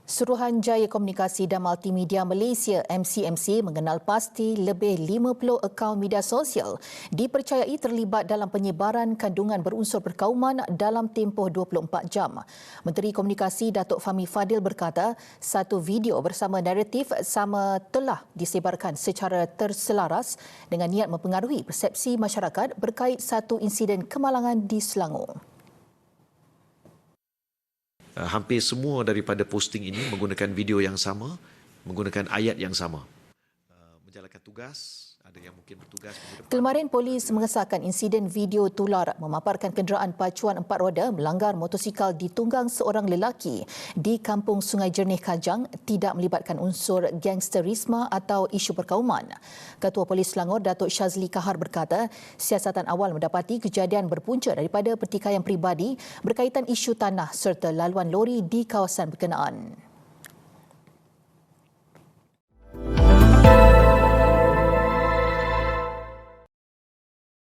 Suruhanjaya Komunikasi dan Multimedia Malaysia MCMC mengenal pasti lebih 50 akaun media sosial dipercayai terlibat dalam penyebaran kandungan berunsur perkauman dalam tempoh 24 jam. Menteri Komunikasi Datuk Fahmi Fadil berkata, satu video bersama naratif sama telah disebarkan secara terselaras dengan niat mempengaruhi persepsi masyarakat berkait satu insiden kemalangan di Selangor. Hampir semua daripada posting ini menggunakan video yang sama, menggunakan ayat yang sama. Menjalankan tugas, ada yang mungkin bertugas. Kelmarin Polis mengesahkan insiden video tular memaparkan kenderaan pacuan 4 roda melanggar motosikal ditunggang seorang lelaki di Kampung Sungai Jernih Kajang tidak melibatkan unsur gangsterisme atau isu perkauman. Ketua Polis Selangor Datuk Shazli Kahar berkata, siasatan awal mendapati kejadian berpunca daripada pertikaian peribadi berkaitan isu tanah serta laluan lori di kawasan berkenaan.